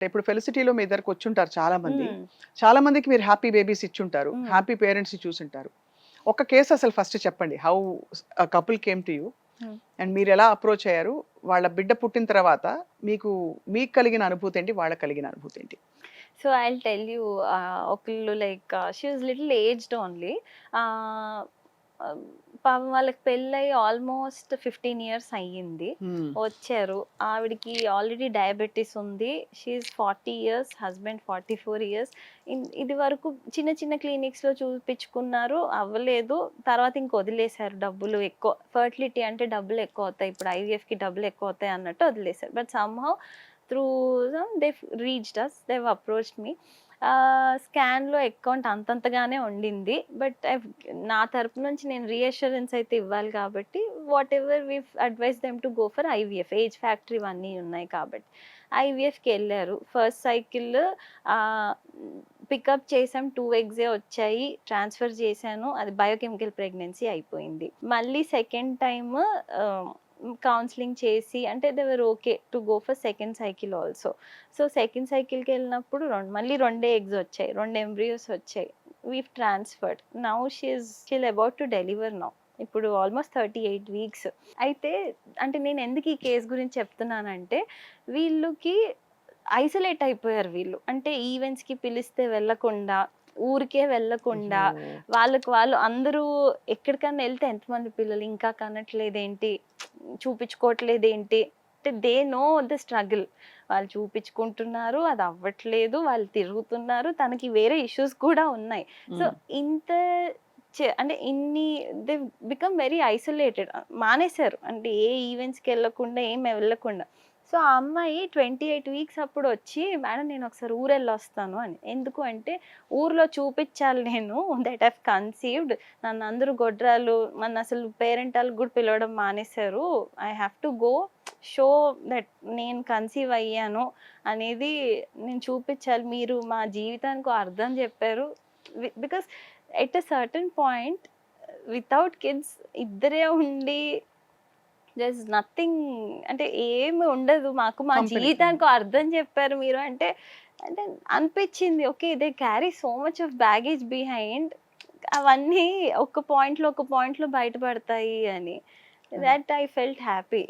ఇప్పుడు ఫెలిసిటీలో మీ దగ్గరకు వచ్చుంటారు చాలా మంది. హ్మ్. చాలా మందికి మీరు హ్యాపీ బేబీస్ ఇచ్చుంటారు. హ్మ్. హ్యాపీ పేరెంట్స్‌ని చూసుంటారు. ఒక కేస్ అసలు ఫస్ట్ చెప్పండి. How couple came to you హ్మ్. అండ్ మీరెలా అప్రోచ్ అయ్యారు? వాళ్ళ బిడ్డ పుట్టిన తర్వాత మీకు మీకు కలిగిన అనుభూతి ఏంటి? వాళ్ళకి కలిగిన అనుభూతి ఏంటి? సో ఐల్ టెల్ యూ ఒకళ్ళు like she was little aged only. ఆహ్, పాపం వాళ్ళకి పెళ్ళయి ఆల్మోస్ట్ 15 ఇయర్స్ అయ్యింది. హ్మ్. వచ్చారు. ఆవిడకి ఆల్రెడీ డయాబెటిస్ ఉంది. She is 40 years, husband 44 years. ఇది వరకు చిన్న చిన్న క్లినిక్స్‌లో చూపించుకున్నారు. అవ్వలేదు. తర్వాత ఇంక వదిలేసారు. డబ్బులు ఎక్కువ. ఫర్టిలిటీ అంటే డబ్బులు ఎక్కువ అవుతాయి. ఇప్పుడు ఐవీఎఫ్‌కి డబ్బులు ఎక్కువ అవుతాయి అన్నట్టు వదిలేసారు. But somehow through they've reached us, they've approached me. స్కాన్‌లో అకౌంట్ అంతంతగానే ఉండింది. బట్ నా తరపు నుంచి నేను రీఅష్యూరెన్స్ అయితే ఇవ్వాలి కాబట్టి whatever we've advised them to go for IVF. Age factor ఇవన్నీ ఉన్నాయి కాబట్టి. ఐవీఎఫ్‌కెళ్లారు. ఫస్ట్ సైకిల్ ఆహ్, పికప్ చేసాం. 2 ఎగ్సే వచ్చాయి. ట్రాన్స్‌ఫర్ చేశాను. అది బయోకెమికల్ ప్రెగ్నెన్సీ అయిపోయింది. మళ్ళీ సెకండ్ టైమ్ ఆహ్, కౌన్సెలింగ్ చేసి అంటే they were okay to go for second cycle also. So, second సైకిల్‌కెళ్ళినప్పుడు మళ్ళీ 2 ఎగ్స్ వచ్చాయి. 2 ఎంబ్రియోస్ వచ్చాయి. We've transferred. Now she'll about to deliver now. ఇప్పుడు ఆల్మోస్ట్ 38 వీక్స్. అయితే అంటే నేను ఎందుకు ఈ కేస్ గురించి చెప్తున్నానంటే, వీళ్ళకి ఐసోలేట్ అయిపోయారు వీళ్ళు. అంటే ఈవెంట్స్‌కి పిలిస్తే వెళ్ళకుండా, ఊరికే వెళ్ళకుండా, అయ్యో! వాళ్ళకి వాళ్ళు అందరూ ఎక్కడికన్నా ఎళ్తే ఎంతమంది పిల్లలు ఇంకా కనట్లేదేంటి? చూపించుకోవట్లేదేంటి? అంటే దే నో ద స్ట్రగుల్. వాళ్ళు చూపించుకుంటున్నారు. అది అవ్వట్లేదు. వాళ్ళు తిరుగుతున్నారు. తనకి వేరే ఇష్యూస్ కూడా ఉన్నాయి. సో, హ్మ్. ఇంత అంటే ఇన్ని దే బికమ్ వెరీ ఐసోలేటెడ్. మానేశారు. అంటే ఏ ఈవెంట్స్‌కెళ్ళకుండా, ఏం వెళ్ళకుండా. సో, ఆ అమ్మాయి 28 వీక్స్ అప్పుడొచ్చి, "మేడం నేనొకసారి ఊరెళ్ళొస్తాను" అని. ఎందుకు అంటే, "ఊర్లో చూపిచ్చాలి నేను దట్ ఐవ్ కన్సీవ్డ్. నన్నందరూ గొడ్రాలు నన్నసలు పేరెంటాలకు గూడా పిలవడం మానేశారు. I have to go show that నేను కన్సీవ్ అయ్యాను అనేది నేను చూపిచ్చాలి. మీరు మా జీవితానికో అర్థం జెప్పారు." Because at a certain point without kids ఇద్దరే ఉండి దేర్ ఇస్ నథింగ్, అంటే ఏమి ఉండదు. మాకు మా కంపెనీ. జీవితానికో అర్థం చెప్పారు మీరు అంటే, అంటే అనిపించింది. Okay. They carry so much of baggage behind. అవన్నీ ఒక పాయింట్‌లో బయటపడతాయి అని. అది. That I felt happy.